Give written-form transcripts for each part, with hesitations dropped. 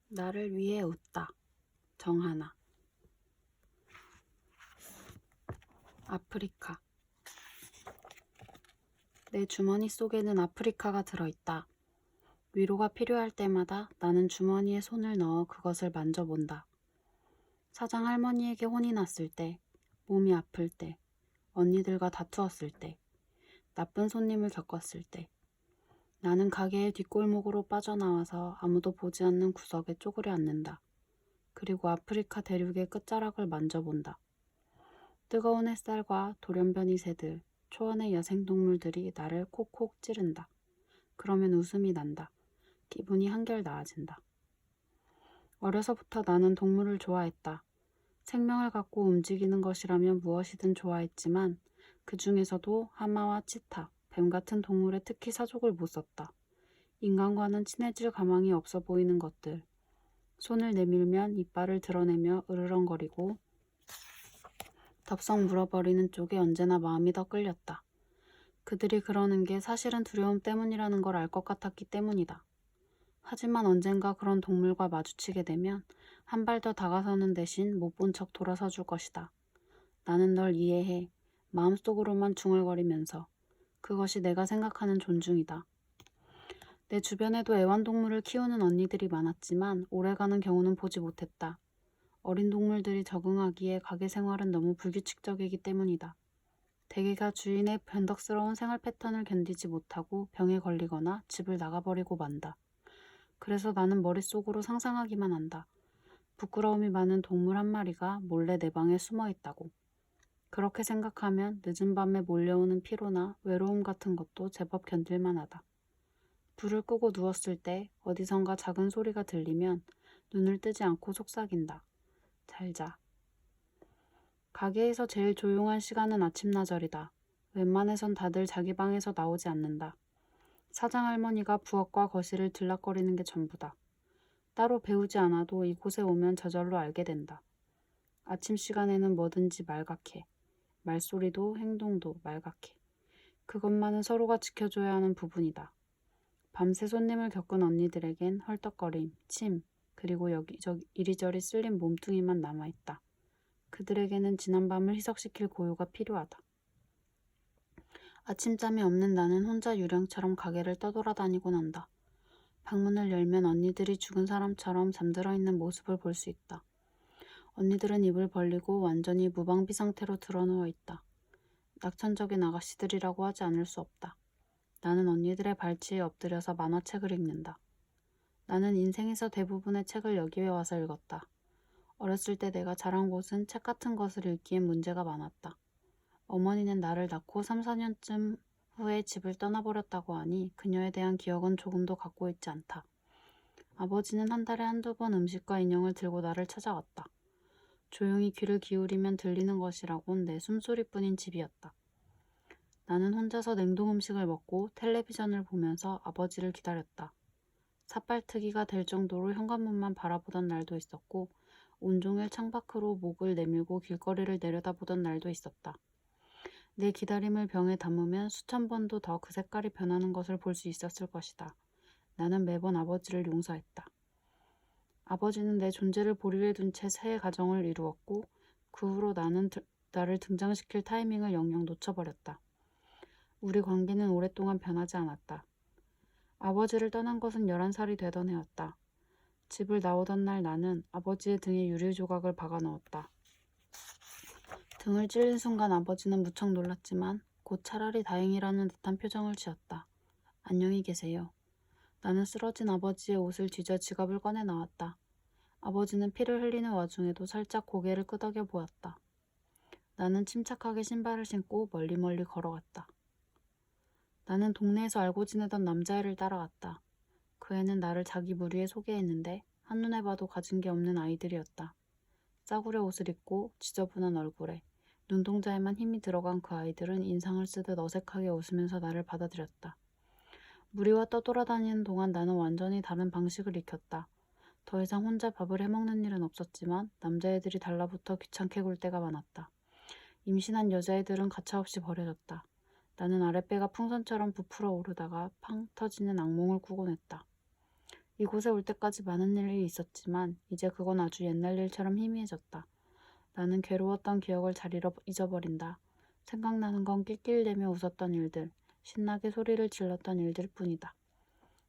나를 위해 웃다. 정하나. 아프리카. 내 주머니 속에는 아프리카가 들어있다. 위로가 필요할 때마다 나는 주머니에 손을 넣어 그것을 만져본다. 사장 할머니에게 혼이 났을 때, 몸이 아플 때, 언니들과 다투었을 때, 나쁜 손님을 겪었을 때, 나는 가게의 뒷골목으로 빠져나와서 아무도 보지 않는 구석에 쪼그려 앉는다. 그리고 아프리카 대륙의 끝자락을 만져본다. 뜨거운 햇살과 돌연변이 새들, 초원의 야생동물들이 나를 콕콕 찌른다. 그러면 웃음이 난다. 기분이 한결 나아진다. 어려서부터 나는 동물을 좋아했다. 생명을 갖고 움직이는 것이라면 무엇이든 좋아했지만 그 중에서도 하마와 치타, 뱀 같은 동물에 특히 사족을 못 썼다. 인간과는 친해질 가망이 없어 보이는 것들. 손을 내밀면 이빨을 드러내며 으르렁거리고 덥석 물어버리는 쪽에 언제나 마음이 더 끌렸다. 그들이 그러는 게 사실은 두려움 때문이라는 걸 알 것 같았기 때문이다. 하지만 언젠가 그런 동물과 마주치게 되면 한 발 더 다가서는 대신 못 본 척 돌아서 줄 것이다. 나는 널 이해해. 마음속으로만 중얼거리면서. 그것이 내가 생각하는 존중이다. 내 주변에도 애완동물을 키우는 언니들이 많았지만 오래가는 경우는 보지 못했다. 어린 동물들이 적응하기에 가게 생활은 너무 불규칙적이기 때문이다. 대개가 주인의 변덕스러운 생활 패턴을 견디지 못하고 병에 걸리거나 집을 나가버리고 만다. 그래서 나는 머릿속으로 상상하기만 한다. 부끄러움이 많은 동물 한 마리가 몰래 내 방에 숨어 있다고. 그렇게 생각하면 늦은 밤에 몰려오는 피로나 외로움 같은 것도 제법 견딜만하다. 불을 끄고 누웠을 때 어디선가 작은 소리가 들리면 눈을 뜨지 않고 속삭인다. 잘 자. 가게에서 제일 조용한 시간은 아침나절이다. 웬만해선 다들 자기 방에서 나오지 않는다. 사장 할머니가 부엌과 거실을 들락거리는 게 전부다. 따로 배우지 않아도 이곳에 오면 저절로 알게 된다. 아침 시간에는 뭐든지 말갛게. 말소리도 행동도 말갛게. 그것만은 서로가 지켜줘야 하는 부분이다. 밤새 손님을 겪은 언니들에겐 헐떡거림, 침, 그리고 여기저기 이리저리 쓸린 몸뚱이만 남아있다. 그들에게는 지난밤을 희석시킬 고요가 필요하다. 아침잠이 없는 나는 혼자 유령처럼 가게를 떠돌아다니곤 한다. 방문을 열면 언니들이 죽은 사람처럼 잠들어 있는 모습을 볼 수 있다. 언니들은 입을 벌리고 완전히 무방비 상태로 드러누워 있다. 낙천적인 아가씨들이라고 하지 않을 수 없다. 나는 언니들의 발치에 엎드려서 만화책을 읽는다. 나는 인생에서 대부분의 책을 여기에 와서 읽었다. 어렸을 때 내가 자란 곳은 책 같은 것을 읽기엔 문제가 많았다. 어머니는 나를 낳고 3, 4년쯤 후에 집을 떠나버렸다고 하니 그녀에 대한 기억은 조금도 갖고 있지 않다. 아버지는 한 달에 한두 번 음식과 인형을 들고 나를 찾아왔다. 조용히 귀를 기울이면 들리는 것이라곤 내 숨소리뿐인 집이었다. 나는 혼자서 냉동 음식을 먹고 텔레비전을 보면서 아버지를 기다렸다. 삿발트기가 될 정도로 현관문만 바라보던 날도 있었고 온종일 창밖으로 목을 내밀고 길거리를 내려다보던 날도 있었다. 내 기다림을 병에 담으면 수천 번도 더 그 색깔이 변하는 것을 볼 수 있었을 것이다. 나는 매번 아버지를 용서했다. 아버지는 내 존재를 보리에 둔 채 새 가정을 이루었고 그 후로 나를 등장시킬 타이밍을 영영 놓쳐버렸다. 우리 관계는 오랫동안 변하지 않았다. 아버지를 떠난 것은 11살이 되던 해였다. 집을 나오던 날 나는 아버지의 등에 유리 조각을 박아 넣었다. 등을 찔린 순간 아버지는 무척 놀랐지만 곧 차라리 다행이라는 듯한 표정을 지었다. 안녕히 계세요. 나는 쓰러진 아버지의 옷을 뒤져 지갑을 꺼내 나왔다. 아버지는 피를 흘리는 와중에도 살짝 고개를 끄덕여 보았다. 나는 침착하게 신발을 신고 멀리 걸어갔다. 나는 동네에서 알고 지내던 남자애를 따라갔다. 그 애는 나를 자기 무리에 소개했는데 한눈에 봐도 가진 게 없는 아이들이었다. 싸구려 옷을 입고 지저분한 얼굴에 눈동자에만 힘이 들어간 그 아이들은 인상을 쓰듯 어색하게 웃으면서 나를 받아들였다. 무리와 떠돌아다니는 동안 나는 완전히 다른 방식을 익혔다. 더 이상 혼자 밥을 해먹는 일은 없었지만 남자애들이 달라붙어 귀찮게 굴 때가 많았다. 임신한 여자애들은 가차없이 버려졌다. 나는 아랫배가 풍선처럼 부풀어 오르다가 팡 터지는 악몽을 꾸곤 했다. 이곳에 올 때까지 많은 일이 있었지만 이제 그건 아주 옛날 일처럼 희미해졌다. 나는 괴로웠던 기억을 잘 잊어버린다. 생각나는 건 낄낄대며 웃었던 일들, 신나게 소리를 질렀던 일들 뿐이다.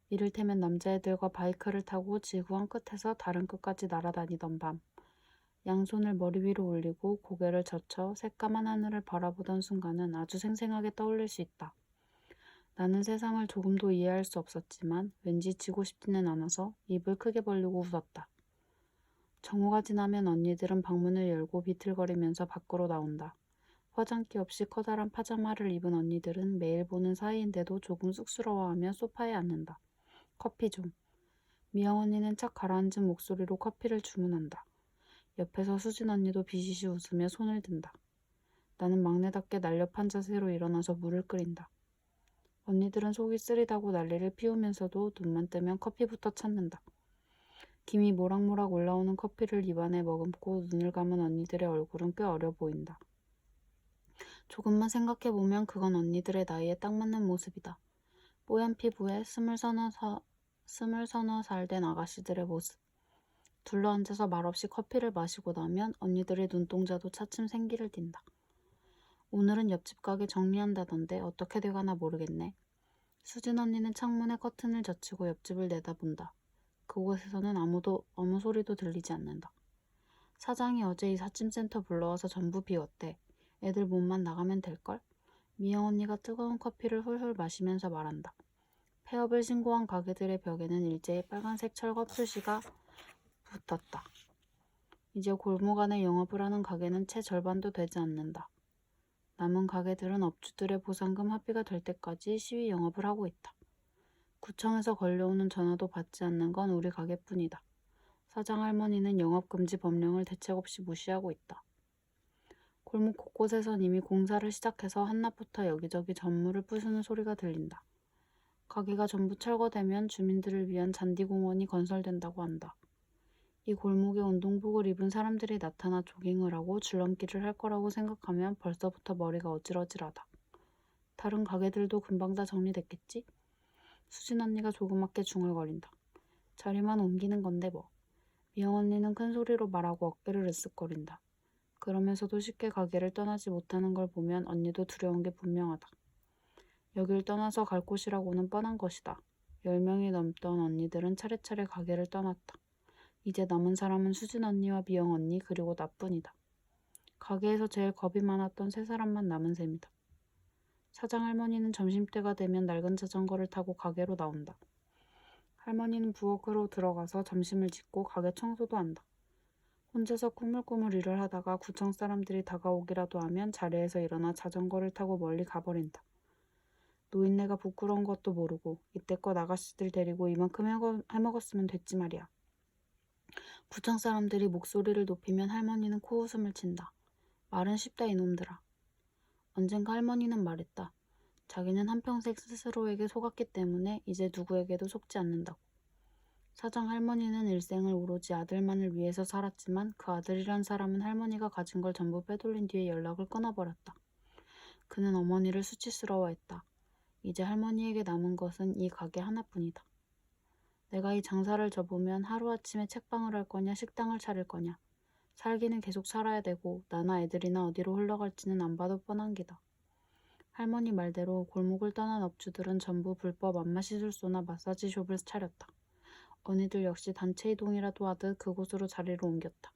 이를테면 남자애들과 바이크를 타고 지구 한 끝에서 다른 끝까지 날아다니던 밤, 양손을 머리 위로 올리고 고개를 젖혀 새까만 하늘을 바라보던 순간은 아주 생생하게 떠올릴 수 있다. 나는 세상을 조금도 이해할 수 없었지만 왠지 지고 싶지는 않아서 입을 크게 벌리고 웃었다. 정오가 지나면 언니들은 방문을 열고 비틀거리면서 밖으로 나온다. 화장기 없이 커다란 파자마를 입은 언니들은 매일 보는 사이인데도 조금 쑥스러워하며 소파에 앉는다. 커피 좀. 미영 언니는 착 가라앉은 목소리로 커피를 주문한다. 옆에서 수진 언니도 비시시 웃으며 손을 든다. 나는 막내답게 날렵한 자세로 일어나서 물을 끓인다. 언니들은 속이 쓰리다고 난리를 피우면서도 눈만 뜨면 커피부터 찾는다. 김이 모락모락 올라오는 커피를 입안에 머금고 눈을 감은 언니들의 얼굴은 꽤 어려 보인다. 조금만 생각해보면 그건 언니들의 나이에 딱 맞는 모습이다. 뽀얀 피부에 스물 서너 살 된 아가씨들의 모습. 둘러앉아서 말없이 커피를 마시고 나면 언니들의 눈동자도 차츰 생기를 띈다. 오늘은 옆집 가게 정리한다던데 어떻게 돼가나 모르겠네. 수진 언니는 창문에 커튼을 젖히고 옆집을 내다본다. 그곳에서는 아무 소리도 들리지 않는다. 사장이 어제 이 사찜센터 불러와서 전부 비웠대. 애들 몸만 나가면 될걸? 미영 언니가 뜨거운 커피를 훌훌 마시면서 말한다. 폐업을 신고한 가게들의 벽에는 일제히 빨간색 철거 표시가 붙었다. 이제 골목 안에 영업을 하는 가게는 채 절반도 되지 않는다. 남은 가게들은 업주들의 보상금 합의가 될 때까지 시위 영업을 하고 있다. 구청에서 걸려오는 전화도 받지 않는 건 우리 가게뿐이다. 사장 할머니는 영업금지 법령을 대책 없이 무시하고 있다. 골목 곳곳에선 이미 공사를 시작해서 한낮부터 여기저기 전물을 부수는 소리가 들린다. 가게가 전부 철거되면 주민들을 위한 잔디공원이 건설된다고 한다. 이 골목에 운동복을 입은 사람들이 나타나 조깅을 하고 줄넘기를 할 거라고 생각하면 벌써부터 머리가 어질어질하다. 다른 가게들도 금방 다 정리됐겠지? 수진 언니가 조그맣게 중얼거린다. 자리만 옮기는 건데 뭐. 미영 언니는 큰 소리로 말하고 어깨를 으쓱거린다. 그러면서도 쉽게 가게를 떠나지 못하는 걸 보면 언니도 두려운 게 분명하다. 여길 떠나서 갈 곳이라고는 뻔한 것이다. 10명이 넘던 언니들은 차례차례 가게를 떠났다. 이제 남은 사람은 수진 언니와 미영 언니 그리고 나뿐이다. 가게에서 제일 겁이 많았던 세 사람만 남은 셈이다. 사장 할머니는 점심때가 되면 낡은 자전거를 타고 가게로 나온다. 할머니는 부엌으로 들어가서 점심을 짓고 가게 청소도 한다. 혼자서 꾸물꾸물 일을 하다가 구청 사람들이 다가오기라도 하면 자리에서 일어나 자전거를 타고 멀리 가버린다. 노인네가 부끄러운 것도 모르고 이때껏 아가씨들 데리고 이만큼 해먹었으면 됐지 말이야. 구청 사람들이 목소리를 높이면 할머니는 코웃음을 친다. 말은 쉽다 이놈들아. 언젠가 할머니는 말했다. 자기는 한평생 스스로에게 속았기 때문에 이제 누구에게도 속지 않는다고. 사장 할머니는 일생을 오로지 아들만을 위해서 살았지만 그 아들이란 사람은 할머니가 가진 걸 전부 빼돌린 뒤에 연락을 끊어버렸다. 그는 어머니를 수치스러워했다. 이제 할머니에게 남은 것은 이 가게 하나뿐이다. 내가 이 장사를 접으면 하루아침에 책방을 할 거냐 식당을 차릴 거냐. 살기는 계속 살아야 되고 나나 애들이나 어디로 흘러갈지는 안 봐도 뻔한 기다. 할머니 말대로 골목을 떠난 업주들은 전부 불법 안마시술소나 마사지숍을 차렸다. 언니들 역시 단체 이동이라도 하듯 그곳으로 자리를 옮겼다.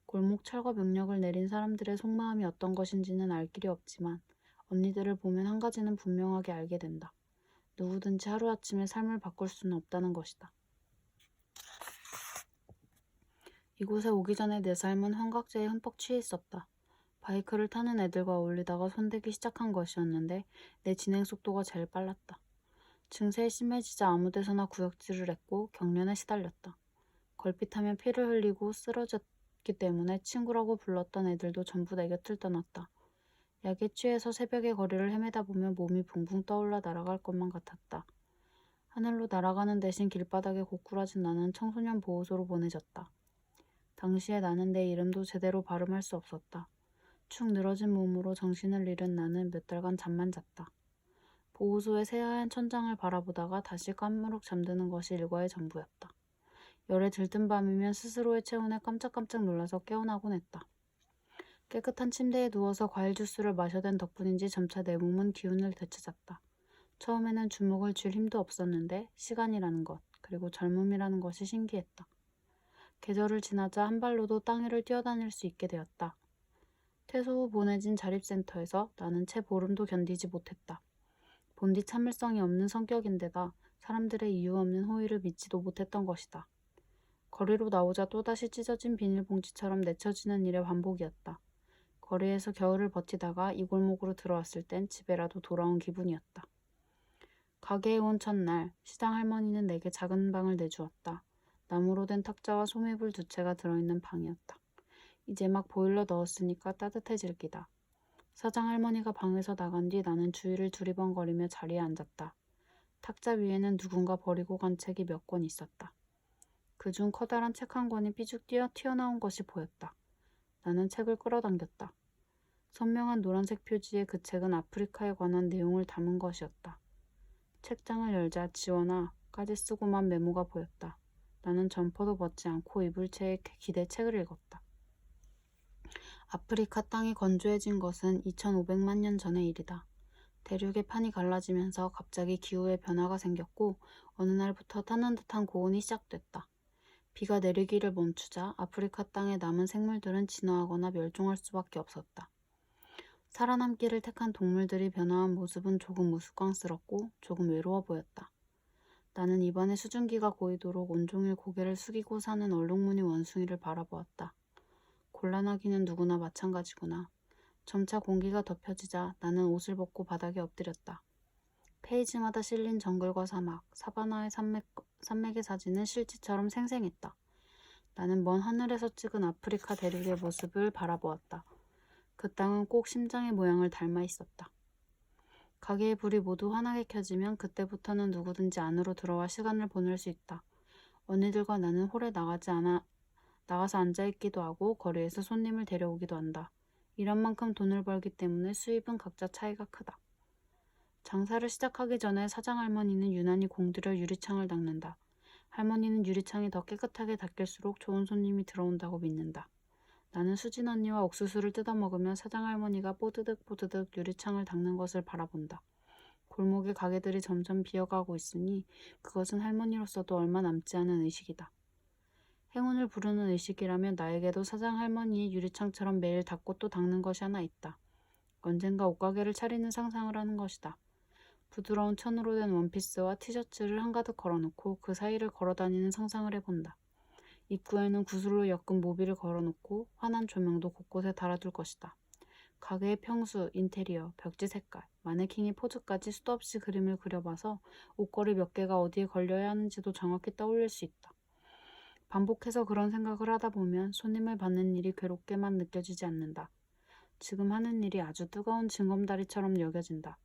골목 철거 명령을 내린 사람들의 속마음이 어떤 것인지는 알 길이 없지만 언니들을 보면 한 가지는 분명하게 알게 된다. 누구든지 하루아침에 삶을 바꿀 수는 없다는 것이다. 이곳에 오기 전에 내 삶은 환각제에 흠뻑 취해 있었다. 바이크를 타는 애들과 어울리다가 손대기 시작한 것이었는데 내 진행 속도가 제일 빨랐다. 증세에 심해지자 아무데서나 구역질을 했고 경련에 시달렸다. 걸핏하면 피를 흘리고 쓰러졌기 때문에 친구라고 불렀던 애들도 전부 내 곁을 떠났다. 약에 취해서 새벽의 거리를 헤매다 보면 몸이 붕붕 떠올라 날아갈 것만 같았다. 하늘로 날아가는 대신 길바닥에 고꾸라진 나는 청소년 보호소로 보내졌다. 당시에 나는 내 이름도 제대로 발음할 수 없었다. 축 늘어진 몸으로 정신을 잃은 나는 몇 달간 잠만 잤다. 보호소의 새하얀 천장을 바라보다가 다시 까무룩 잠드는 것이 일과의 전부였다. 열에 들뜬 밤이면 스스로의 체온에 깜짝깜짝 놀라서 깨어나곤 했다. 깨끗한 침대에 누워서 과일 주스를 마셔댄 덕분인지 점차 내 몸은 기운을 되찾았다. 처음에는 주먹을 쥘 힘도 없었는데 시간이라는 것, 그리고 젊음이라는 것이 신기했다. 계절을 지나자 한 발로도 땅 위를 뛰어다닐 수 있게 되었다. 퇴소 후 보내진 자립센터에서 나는 채 보름도 견디지 못했다. 본디 참을성이 없는 성격인데다 사람들의 이유 없는 호의를 믿지도 못했던 것이다. 거리로 나오자 또다시 찢어진 비닐봉지처럼 내쳐지는 일의 반복이었다. 거리에서 겨울을 버티다가 이 골목으로 들어왔을 땐 집에라도 돌아온 기분이었다. 가게에 온 첫날 시장 할머니는 내게 작은 방을 내주었다. 나무로 된 탁자와 소매불 2채가 들어있는 방이었다. 이제 막 보일러 넣었으니까 따뜻해질 기다. 사장 할머니가 방에서 나간 뒤 나는 주위를 두리번거리며 자리에 앉았다. 탁자 위에는 누군가 버리고 간 책이 몇 권 있었다. 그중 커다란 책 한 권이 삐죽 튀어나온 것이 보였다. 나는 책을 끌어당겼다. 선명한 노란색 표지의 그 책은 아프리카에 관한 내용을 담은 것이었다. 책장을 열자 지원아까지 쓰고만 메모가 보였다. 나는 점퍼도 벗지 않고 이불체에 기대 책을 읽었다. 아프리카 땅이 건조해진 것은 2500만 년 전의 일이다. 대륙의 판이 갈라지면서 갑자기 기후에 변화가 생겼고 어느 날부터 타는 듯한 고온이 시작됐다. 비가 내리기를 멈추자 아프리카 땅에 남은 생물들은 진화하거나 멸종할 수밖에 없었다. 살아남기를 택한 동물들이 변화한 모습은 조금 우스꽝스럽고 조금 외로워 보였다. 나는 입안에 수증기가 고이도록 온종일 고개를 숙이고 사는 얼룩무늬 원숭이를 바라보았다. 곤란하기는 누구나 마찬가지구나. 점차 공기가 덮여지자 나는 옷을 벗고 바닥에 엎드렸다. 페이지마다 실린 정글과 사막, 사바나의 산맥의 사진은 실제처럼 생생했다. 나는 먼 하늘에서 찍은 아프리카 대륙의 모습을 바라보았다. 그 땅은 꼭 심장의 모양을 닮아 있었다. 가게의 불이 모두 환하게 켜지면 그때부터는 누구든지 안으로 들어와 시간을 보낼 수 있다. 언니들과 나는 홀에 나가서 앉아있기도 하고 거리에서 손님을 데려오기도 한다. 일한 만큼 돈을 벌기 때문에 수입은 각자 차이가 크다. 장사를 시작하기 전에 사장 할머니는 유난히 공들여 유리창을 닦는다. 할머니는 유리창이 더 깨끗하게 닦일수록 좋은 손님이 들어온다고 믿는다. 나는 수진 언니와 옥수수를 뜯어먹으며 사장 할머니가 뽀드득 유리창을 닦는 것을 바라본다. 골목의 가게들이 점점 비어가고 있으니 그것은 할머니로서도 얼마 남지 않은 의식이다. 행운을 부르는 의식이라면 나에게도 사장 할머니의 유리창처럼 매일 닦고 또 닦는 것이 하나 있다. 언젠가 옷가게를 차리는 상상을 하는 것이다. 부드러운 천으로 된 원피스와 티셔츠를 한가득 걸어놓고 그 사이를 걸어다니는 상상을 해본다. 입구에는 구슬로 엮은 모비를 걸어놓고 환한 조명도 곳곳에 달아둘 것이다. 가게의 평수, 인테리어, 벽지 색깔, 마네킹의 포즈까지 수도 없이 그림을 그려봐서 옷걸이 몇 개가 어디에 걸려야 하는지도 정확히 떠올릴 수 있다. 반복해서 그런 생각을 하다 보면 손님을 받는 일이 괴롭게만 느껴지지 않는다. 지금 하는 일이 아주 뜨거운 징검다리처럼 여겨진다.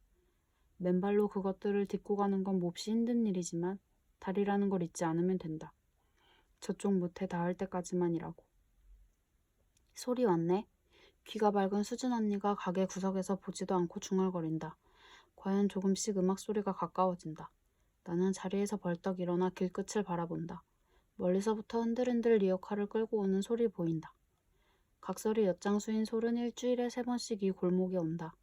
맨발로 그것들을 딛고 가는 건 몹시 힘든 일이지만 다리라는 걸 잊지 않으면 된다. 저쪽 못에 닿을 때까지만이라고. 소리 왔네. 귀가 밝은 수진 언니가 가게 구석에서 보지도 않고 중얼거린다. 과연 조금씩 음악 소리가 가까워진다. 나는 자리에서 벌떡 일어나 길끝을 바라본다. 멀리서부터 흔들흔들 리어카를 끌고 오는 솔이 보인다. 각설이 엿장수인 솔은 일주일에 3번씩 이 골목에 온다.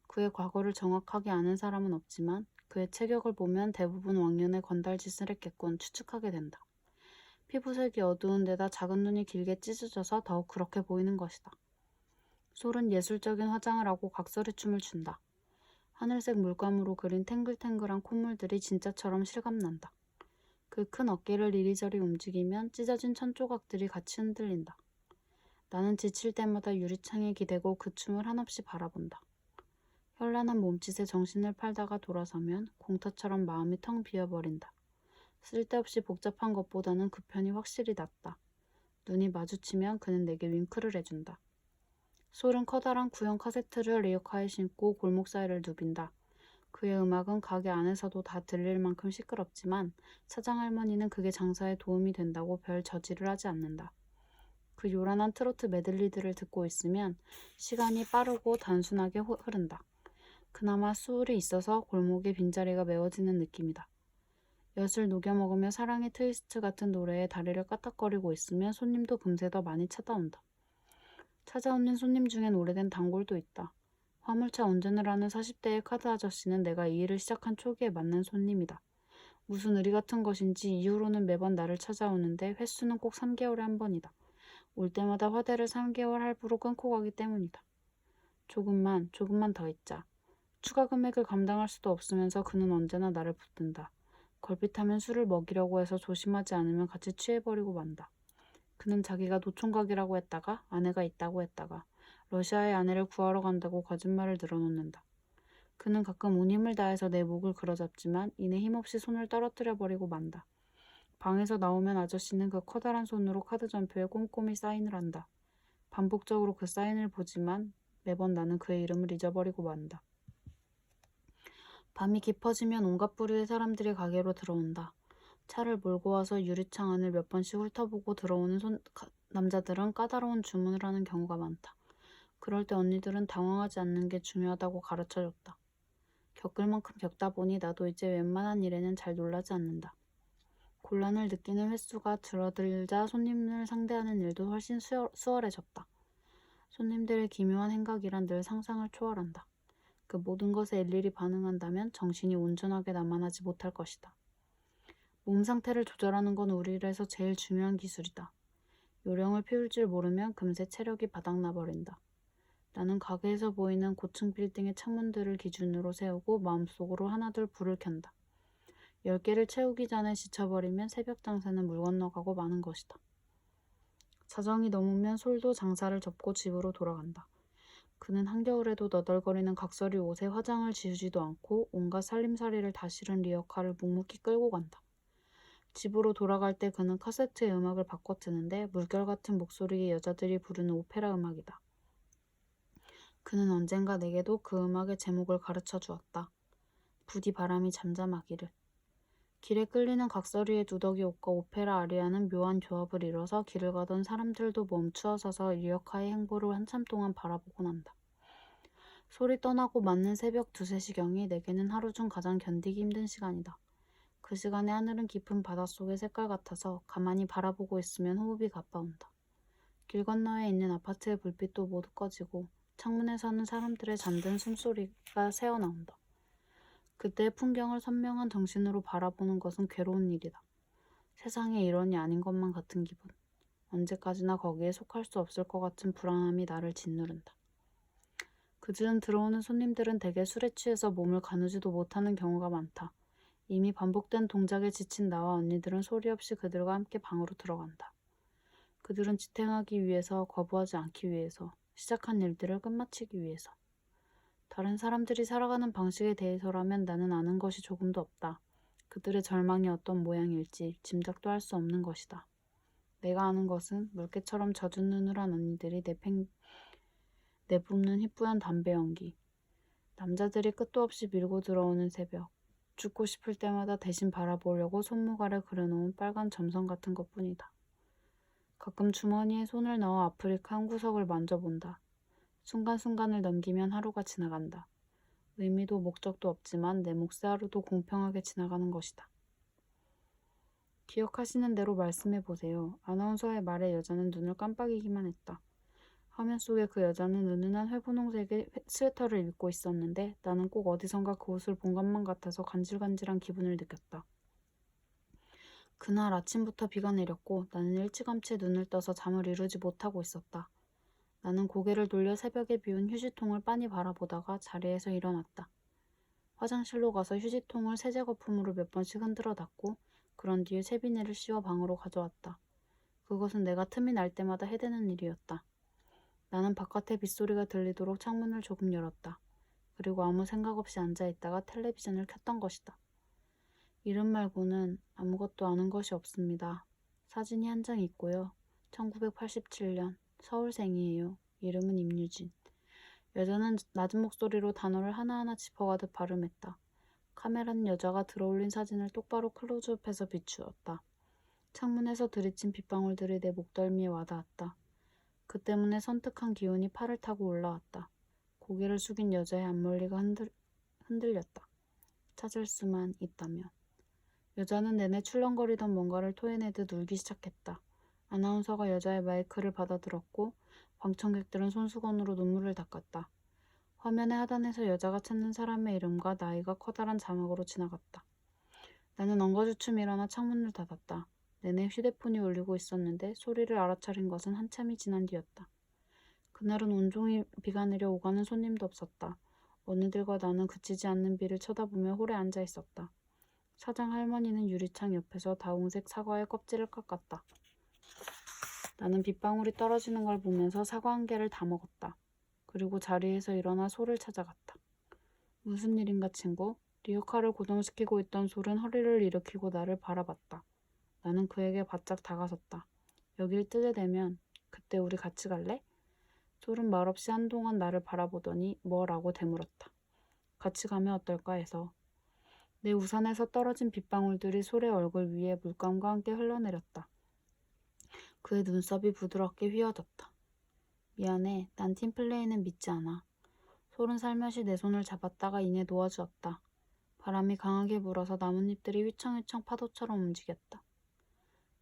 그의 과거를 정확하게 아는 사람은 없지만 그의 체격을 보면 대부분 왕년에 건달짓을 했겠군 추측하게 된다. 피부색이 어두운 데다 작은 눈이 길게 찢어져서 더욱 그렇게 보이는 것이다. 솔은 예술적인 화장을 하고 각설이 춤을 춘다. 하늘색 물감으로 그린 탱글탱글한 콧물들이 진짜처럼 실감난다. 그 큰 어깨를 이리저리 움직이면 찢어진 천 조각들이 같이 흔들린다. 나는 지칠 때마다 유리창에 기대고 그 춤을 한없이 바라본다. 현란한 몸짓에 정신을 팔다가 돌아서면 공터처럼 마음이 텅 비어버린다. 쓸데없이 복잡한 것보다는 그 편이 확실히 낫다. 눈이 마주치면 그는 내게 윙크를 해준다. 솔은 커다란 구형 카세트를 리어카에 신고 골목 사이를 누빈다. 그의 음악은 가게 안에서도 다 들릴 만큼 시끄럽지만 사장 할머니는 그게 장사에 도움이 된다고 별 저지를 하지 않는다. 그 요란한 트로트 메들리들을 듣고 있으면 시간이 빠르고 단순하게 흐른다. 그나마 수울이 있어서 골목의 빈자리가 메워지는 느낌이다. 엿을 녹여 먹으며 사랑의 트위스트 같은 노래에 다리를 까딱거리고 있으면 손님도 금세 더 많이 찾아온다. 찾아오는 손님 중엔 오래된 단골도 있다. 화물차 운전을 하는 40대의 카드 아저씨는 내가 이 일을 시작한 초기에 만난 손님이다. 무슨 의리 같은 것인지 이후로는 매번 나를 찾아오는데 횟수는 꼭 3개월에 한 번이다. 올 때마다 화대를 3개월 할부로 끊고 가기 때문이다. 조금만 더 있자. 추가 금액을 감당할 수도 없으면서 그는 언제나 나를 붙든다. 걸핏하면 술을 먹이려고 해서 조심하지 않으면 같이 취해버리고 만다. 그는 자기가 노총각이라고 했다가 아내가 있다고 했다가 러시아의 아내를 구하러 간다고 거짓말을 늘어놓는다. 그는 가끔 온 힘을 다해서 내 목을 그러잡지만 이내 힘없이 손을 떨어뜨려 버리고 만다. 방에서 나오면 아저씨는 그 커다란 손으로 카드 전표에 꼼꼼히 사인을 한다. 반복적으로 그 사인을 보지만 매번 나는 그의 이름을 잊어버리고 만다. 밤이 깊어지면 온갖 부류의 사람들이 가게로 들어온다. 차를 몰고 와서 유리창 안을 몇 번씩 훑어보고 들어오는 남자들은 까다로운 주문을 하는 경우가 많다. 그럴 때 언니들은 당황하지 않는 게 중요하다고 가르쳐줬다. 겪을 만큼 겪다 보니 나도 이제 웬만한 일에는 잘 놀라지 않는다. 곤란을 느끼는 횟수가 줄어들자 손님을 상대하는 일도 훨씬 수월해졌다. 손님들의 기묘한 행각이란 늘 상상을 초월한다. 그 모든 것에 일일이 반응한다면 정신이 온전하게 남아나지 못할 것이다. 몸 상태를 조절하는 건 우리 일에서 제일 중요한 기술이다. 요령을 피울 줄 모르면 금세 체력이 바닥나버린다. 나는 가게에서 보이는 고층 빌딩의 창문들을 기준으로 세우고 마음속으로 하나둘 불을 켠다. 10개를 채우기 전에 지쳐버리면 새벽 장사는 물 건너가고 마는 것이다. 자정이 넘으면 솔도 장사를 접고 집으로 돌아간다. 그는 한겨울에도 너덜거리는 각설이 옷에 화장을 지우지도 않고 온갖 살림살이를 다 실은 리어카를 묵묵히 끌고 간다. 집으로 돌아갈 때 그는 카세트의 음악을 바꿔 트는데 물결 같은 목소리의 여자들이 부르는 오페라 음악이다. 그는 언젠가 내게도 그 음악의 제목을 가르쳐 주었다. 부디 바람이 잠잠하기를. 길에 끌리는 각설이의 누더기 옷과 오페라 아리아는 묘한 조합을 이뤄서 길을 가던 사람들도 멈추어 서서 리어카의 행보를 한참 동안 바라보곤 한다. 소리 떠나고 맞는 새벽 2, 3시경이 내게는 하루 중 가장 견디기 힘든 시간이다. 그 시간에 하늘은 깊은 바닷속의 색깔 같아서 가만히 바라보고 있으면 호흡이 가빠온다. 길 건너에 있는 아파트의 불빛도 모두 꺼지고 창문에 서는 사람들의 잠든 숨소리가 새어나온다. 그때의 풍경을 선명한 정신으로 바라보는 것은 괴로운 일이다. 세상에 일원이 아닌 것만 같은 기분. 언제까지나 거기에 속할 수 없을 것 같은 불안함이 나를 짓누른다. 그즈음 들어오는 손님들은 대개 술에 취해서 몸을 가누지도 못하는 경우가 많다. 이미 반복된 동작에 지친 나와 언니들은 소리 없이 그들과 함께 방으로 들어간다. 그들은 지탱하기 위해서, 거부하지 않기 위해서, 시작한 일들을 끝마치기 위해서. 다른 사람들이 살아가는 방식에 대해서라면 나는 아는 것이 조금도 없다. 그들의 절망이 어떤 모양일지 짐작도 할 수 없는 것이다. 내가 아는 것은 물개처럼 젖은 눈을 한 언니들이 내뿜는 희뿌연 담배 연기. 남자들이 끝도 없이 밀고 들어오는 새벽. 죽고 싶을 때마다 대신 바라보려고 손모가를 그려놓은 빨간 점선 같은 것뿐이다. 가끔 주머니에 손을 넣어 아프리카 한 구석을 만져본다. 순간순간을 넘기면 하루가 지나간다. 의미도 목적도 없지만 내 몫의 하루도 공평하게 지나가는 것이다. 기억하시는 대로 말씀해보세요. 아나운서의 말에 여자는 눈을 깜빡이기만 했다. 화면 속에 그 여자는 은은한 회분홍색의 스웨터를 입고 있었는데 나는 꼭 어디선가 그 옷을 본 것만 같아서 간질간질한 기분을 느꼈다. 그날 아침부터 비가 내렸고 나는 일찌감치 눈을 떠서 잠을 이루지 못하고 있었다. 나는 고개를 돌려 새벽에 비운 휴지통을 빤히 바라보다가 자리에서 일어났다. 화장실로 가서 휴지통을 세제 거품으로 몇 번씩 흔들어 닫고 그런 뒤에 세비네를 씌워 방으로 가져왔다. 그것은 내가 틈이 날 때마다 해대는 일이었다. 나는 바깥의 빗소리가 들리도록 창문을 조금 열었다. 그리고 아무 생각 없이 앉아있다가 텔레비전을 켰던 것이다. 이름 말고는 아무것도 아는 것이 없습니다. 사진이 한 장 있고요. 1987년 서울생이에요. 이름은 임유진. 여자는 낮은 목소리로 단어를 하나하나 짚어가듯 발음했다. 카메라는 여자가 들어올린 사진을 똑바로 클로즈업해서 비추었다. 창문에서 들이친 빗방울들이 내 목덜미에 와닿았다. 그 때문에 선뜩한 기운이 팔을 타고 올라왔다. 고개를 숙인 여자의 앞머리가 흔들렸다. 찾을 수만 있다면. 여자는 내내 출렁거리던 뭔가를 토해내듯 울기 시작했다. 아나운서가 여자의 마이크를 받아들었고 방청객들은 손수건으로 눈물을 닦았다. 화면의 하단에서 여자가 찾는 사람의 이름과 나이가 커다란 자막으로 지나갔다. 나는 엉거주춤 일어나 창문을 닫았다. 내내 휴대폰이 울리고 있었는데 소리를 알아차린 것은 한참이 지난 뒤였다. 그날은 온종일 비가 내려 오가는 손님도 없었다. 언니들과 나는 그치지 않는 비를 쳐다보며 홀에 앉아 있었다. 사장 할머니는 유리창 옆에서 다홍색 사과의 껍질을 깎았다. 나는 빗방울이 떨어지는 걸 보면서 사과 한 개를 다 먹었다. 그리고 자리에서 일어나 솔을 찾아갔다. 무슨 일인가 친구? 리어카를 고정시키고 있던 솔은 허리를 일으키고 나를 바라봤다. 나는 그에게 바짝 다가섰다. 여길 뜨게 되면 그때 우리 같이 갈래? 솔은 말없이 한동안 나를 바라보더니 뭐라고 되물었다. 같이 가면 어떨까 해서. 내 우산에서 떨어진 빗방울들이 솔의 얼굴 위에 물감과 함께 흘러내렸다. 그의 눈썹이 부드럽게 휘어졌다. 미안해, 난 팀플레이는 믿지 않아. 솔은 살며시 내 손을 잡았다가 이내 놓아주었다. 바람이 강하게 불어서 나뭇잎들이 휘청휘청 파도처럼 움직였다.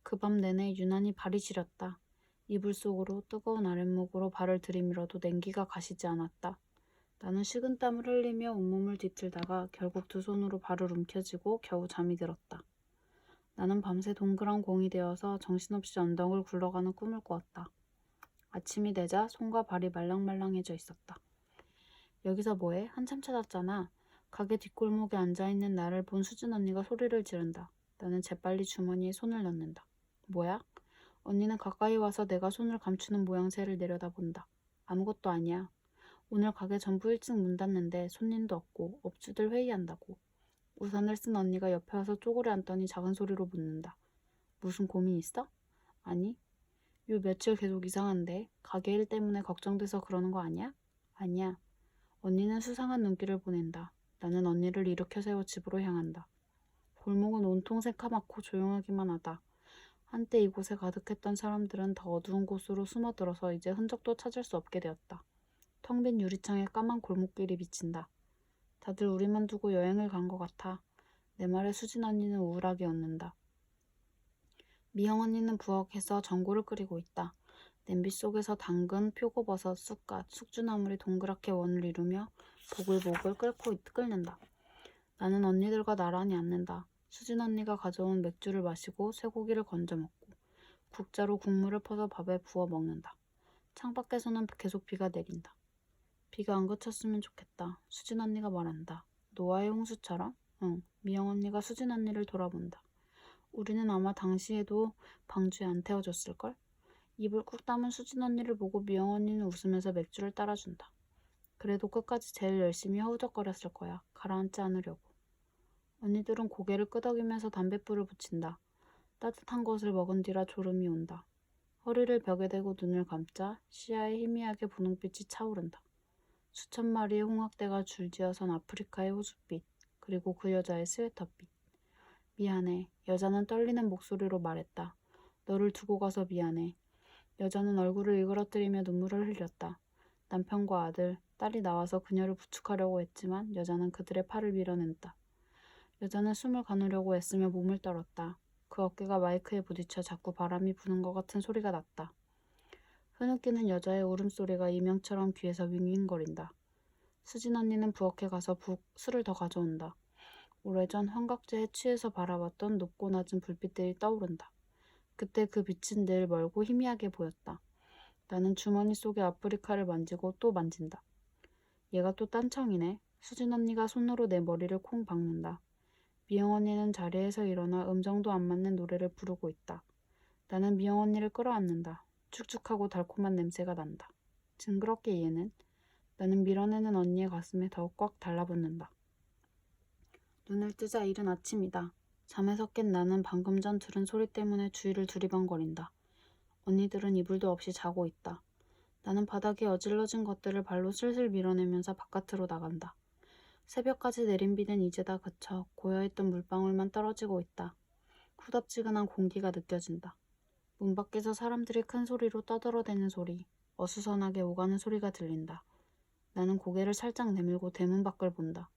그 밤 내내 유난히 발이 시렸다. 이불 속으로 뜨거운 아랫목으로 발을 들이밀어도 냉기가 가시지 않았다. 나는 식은땀을 흘리며 온몸을 뒤틀다가 결국 두 손으로 발을 움켜쥐고 겨우 잠이 들었다. 나는 밤새 동그란 공이 되어서 정신없이 언덕을 굴러가는 꿈을 꾸었다. 아침이 되자 손과 발이 말랑말랑해져 있었다. 여기서 뭐해? 한참 찾았잖아. 가게 뒷골목에 앉아있는 나를 본 수진 언니가 소리를 지른다. 나는 재빨리 주머니에 손을 넣는다. 뭐야? 언니는 가까이 와서 내가 손을 감추는 모양새를 내려다본다. 아무것도 아니야. 오늘 가게 전부 일찍 문 닫는데 손님도 없고 업주들 회의한다고. 우산을 쓴 언니가 옆에 와서 쪼그려 앉더니 작은 소리로 묻는다. 무슨 고민 있어? 아니. 요 며칠 계속 이상한데 가게 일 때문에 걱정돼서 그러는 거 아니야? 아니야. 언니는 수상한 눈길을 보낸다. 나는 언니를 일으켜 세워 집으로 향한다. 골목은 온통 새카맣고 조용하기만 하다. 한때 이곳에 가득했던 사람들은 더 어두운 곳으로 숨어들어서 이제 흔적도 찾을 수 없게 되었다. 텅 빈 유리창에 까만 골목길이 비친다. 다들 우리만 두고 여행을 간 것 같아. 내 말에 수진 언니는 우울하게 웃는다. 미영 언니는 부엌에서 전골을 끓이고 있다. 냄비 속에서 당근, 표고버섯, 쑥갓, 숙주나물이 동그랗게 원을 이루며 보글보글 끓는다. 나는 언니들과 나란히 앉는다. 수진 언니가 가져온 맥주를 마시고 쇠고기를 건져 먹고 국자로 국물을 퍼서 밥에 부어 먹는다. 창밖에서는 계속 비가 내린다. 비가 안 그쳤으면 좋겠다. 수진 언니가 말한다. 노아의 홍수처럼? 응. 미영 언니가 수진 언니를 돌아본다. 우리는 아마 당시에도 방주에 안 태워줬을걸? 입을 꾹 다문 수진 언니를 보고 미영 언니는 웃으면서 맥주를 따라준다. 그래도 끝까지 제일 열심히 허우적거렸을 거야. 가라앉지 않으려고. 언니들은 고개를 끄덕이면서 담뱃불을 붙인다. 따뜻한 것을 먹은 뒤라 졸음이 온다. 허리를 벽에 대고 눈을 감자 시야에 희미하게 분홍빛이 차오른다. 수천 마리의 홍학대가 줄지어선 아프리카의 호숫빛, 그리고 그 여자의 스웨터빛. 미안해. 여자는 떨리는 목소리로 말했다. 너를 두고 가서 미안해. 여자는 얼굴을 일그러뜨리며 눈물을 흘렸다. 남편과 아들, 딸이 나와서 그녀를 부축하려고 했지만 여자는 그들의 팔을 밀어낸다. 여자는 숨을 가누려고 애쓰며 몸을 떨었다. 그 어깨가 마이크에 부딪혀 자꾸 바람이 부는 것 같은 소리가 났다. 흐느끼는 여자의 울음소리가 이명처럼 귀에서 윙윙거린다. 수진 언니는 부엌에 가서 술을 더 가져온다. 오래전 환각제에 취해서 바라봤던 높고 낮은 불빛들이 떠오른다. 그때 그 빛은 늘 멀고 희미하게 보였다. 나는 주머니 속의 아프리카를 만지고 또 만진다. 얘가 또 딴청이네. 수진 언니가 손으로 내 머리를 콩 박는다. 미영 언니는 자리에서 일어나 음정도 안 맞는 노래를 부르고 있다. 나는 미영 언니를 끌어안는다. 축축하고 달콤한 냄새가 난다. 징그럽게 얘는. 나는 밀어내는 언니의 가슴에 더욱 꽉 달라붙는다. 눈을 뜨자 이른 아침이다. 잠에서 깬 나는 방금 전 들은 소리 때문에 주위를 두리번거린다. 언니들은 이불도 없이 자고 있다. 나는 바닥에 어질러진 것들을 발로 슬슬 밀어내면서 바깥으로 나간다. 새벽까지 내린 비는 이제 다 그쳐 고여있던 물방울만 떨어지고 있다. 후덥지근한 공기가 느껴진다. 문 밖에서 사람들이 큰 소리로 떠들어대는 소리, 어수선하게 오가는 소리가 들린다. 나는 고개를 살짝 내밀고 대문 밖을 본다.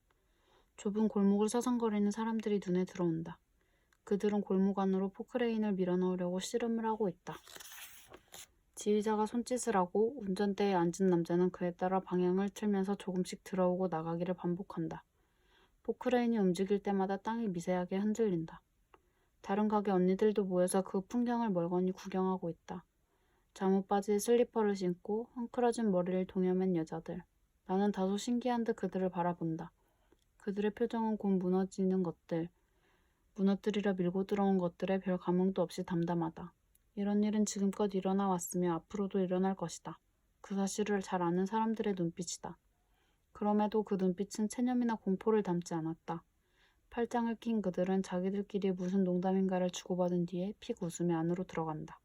좁은 골목을 서성거리는 사람들이 눈에 들어온다. 그들은 골목 안으로 포크레인을 밀어넣으려고 씨름을 하고 있다. 지휘자가 손짓을 하고 운전대에 앉은 남자는 그에 따라 방향을 틀면서 조금씩 들어오고 나가기를 반복한다. 포크레인이 움직일 때마다 땅이 미세하게 흔들린다. 다른 가게 언니들도 모여서 그 풍경을 멀거니 구경하고 있다. 잠옷 바지에 슬리퍼를 신고 헝클어진 머리를 동여맨 여자들. 나는 다소 신기한 듯 그들을 바라본다. 그들의 표정은 곧 무너지는 것들, 무너뜨리려 밀고 들어온 것들에 별 감흥도 없이 담담하다. 이런 일은 지금껏 일어나 왔으며 앞으로도 일어날 것이다. 그 사실을 잘 아는 사람들의 눈빛이다. 그럼에도 그 눈빛은 체념이나 공포를 담지 않았다. 팔짱을 낀 그들은 자기들끼리 무슨 농담인가를 주고받은 뒤에 픽 웃으며 안으로 들어간다.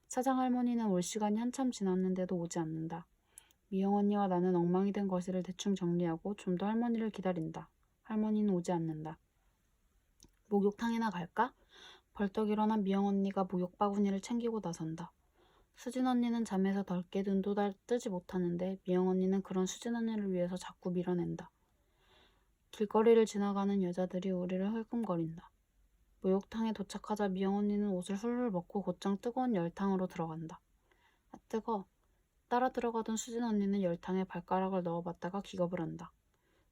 사장 할머니는 올 시간이 한참 지났는데도 오지 않는다. 미영 언니와 나는 엉망이 된 거실을 대충 정리하고 좀 더 할머니를 기다린다. 할머니는 오지 않는다. 목욕탕이나 갈까? 벌떡 일어난 미영 언니가 목욕 바구니를 챙기고 나선다. 수진 언니는 잠에서 덜 깨 눈도 뜨지 못하는데 미영 언니는 그런 수진 언니를 위해서 자꾸 밀어낸다. 길거리를 지나가는 여자들이 우리를 흘끔거린다. 목욕탕에 도착하자 미영 언니는 옷을 훌훌 벗고 곧장 뜨거운 열탕으로 들어간다. 아 뜨거. 따라 들어가던 수진 언니는 열탕에 발가락을 넣어봤다가 기겁을 한다.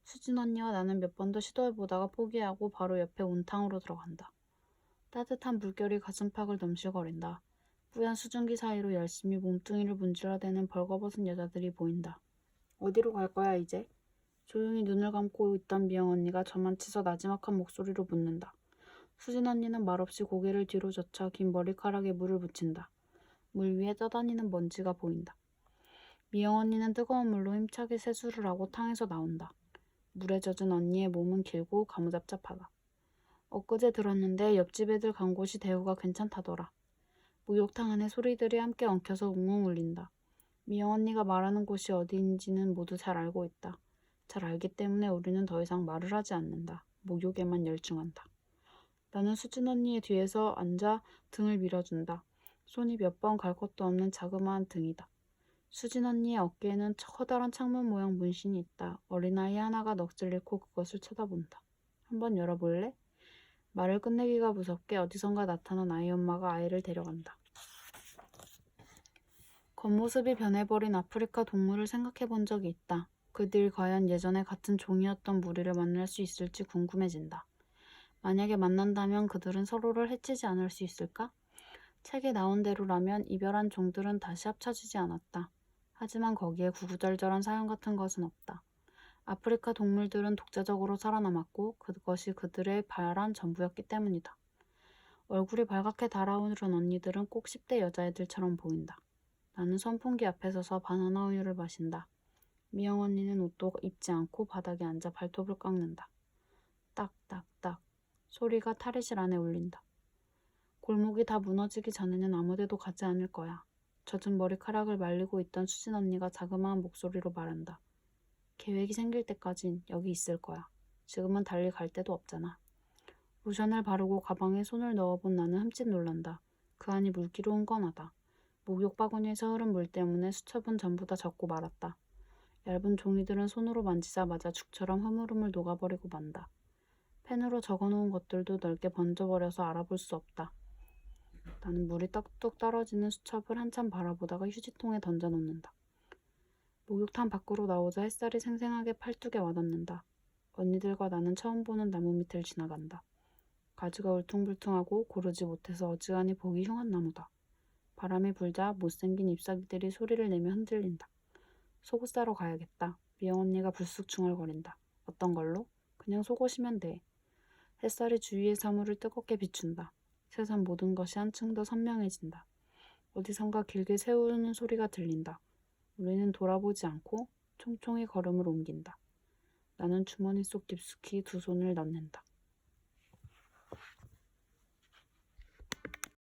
수진 언니와 나는 몇 번 더 시도해보다가 포기하고 바로 옆에 온탕으로 들어간다. 따뜻한 물결이 가슴팍을 넘실거린다. 뿌연 수증기 사이로 열심히 몸뚱이를 문질러대는 벌거벗은 여자들이 보인다. 어디로 갈 거야 이제? 조용히 눈을 감고 있던 미영 언니가 저만치서 나지막한 목소리로 묻는다. 수진 언니는 말없이 고개를 뒤로 젖혀 긴 머리카락에 물을 묻힌다. 물 위에 떠다니는 먼지가 보인다. 미영 언니는 뜨거운 물로 힘차게 세수를 하고 탕에서 나온다. 물에 젖은 언니의 몸은 길고 가무잡잡하다. 엊그제 들었는데 옆집 애들 간 곳이 대우가 괜찮다더라. 목욕탕 안에 소리들이 함께 엉켜서 웅웅 울린다. 미영 언니가 말하는 곳이 어디인지는 모두 잘 알고 있다. 잘 알기 때문에 우리는 더 이상 말을 하지 않는다. 목욕에만 열중한다. 나는 수진 언니의 뒤에서 앉아 등을 밀어준다. 손이 몇 번 갈 것도 없는 자그마한 등이다. 수진 언니의 어깨에는 커다란 창문 모양 문신이 있다. 어린아이 하나가 넋을 잃고 그것을 쳐다본다. 한번 열어볼래? 말을 끝내기가 무섭게 어디선가 나타난 아이 엄마가 아이를 데려간다. 겉모습이 변해버린 아프리카 동물을 생각해 본 적이 있다. 그들 과연 예전에 같은 종이었던 무리를 만날 수 있을지 궁금해진다. 만약에 만난다면 그들은 서로를 해치지 않을 수 있을까? 책에 나온 대로라면 이별한 종들은 다시 합쳐지지 않았다. 하지만 거기에 구구절절한 사연 같은 것은 없다. 아프리카 동물들은 독자적으로 살아남았고 그것이 그들의 바랄 전부였기 때문이다. 얼굴이 발갛게 달아오른 언니들은 꼭 10대 여자애들처럼 보인다. 나는 선풍기 앞에 서서 바나나 우유를 마신다. 미영 언니는 옷도 입지 않고 바닥에 앉아 발톱을 깎는다. 딱딱딱 소리가 탈의실 안에 울린다. 골목이 다 무너지기 전에는 아무데도 가지 않을 거야. 젖은 머리카락을 말리고 있던 수진 언니가 자그마한 목소리로 말한다. 계획이 생길 때까진 여기 있을 거야. 지금은 달리 갈 데도 없잖아. 로션을 바르고 가방에 손을 넣어본 나는 흠칫 놀란다. 그 안이 물기로 흥건하다. 목욕 바구니에서 흐른 물 때문에 수첩은 전부 다 젖고 말았다. 얇은 종이들은 손으로 만지자마자 죽처럼 흐물흐물 녹아버리고 만다. 펜으로 적어놓은 것들도 넓게 번져버려서 알아볼 수 없다. 나는 물이 떡뚝 떨어지는 수첩을 한참 바라보다가 휴지통에 던져놓는다. 목욕탕 밖으로 나오자 햇살이 생생하게 팔뚝에 와닿는다. 언니들과 나는 처음 보는 나무 밑을 지나간다. 가지가 울퉁불퉁하고 고르지 못해서 어지간히 보기 흉한 나무다. 바람이 불자 못생긴 잎사귀들이 소리를 내며 흔들린다. 속옷 사러 가야겠다. 미영 언니가 불쑥 중얼거린다. 어떤 걸로? 그냥 속옷이면 돼. 햇살이 주위의 사물을 뜨겁게 비춘다. 세상 모든 것이 한층 더 선명해진다. 어디선가 길게 새우는 소리가 들린다. 우리는 돌아보지 않고 총총히 걸음을 옮긴다. 나는 주머니 속 깊숙이 두 손을 넣는다.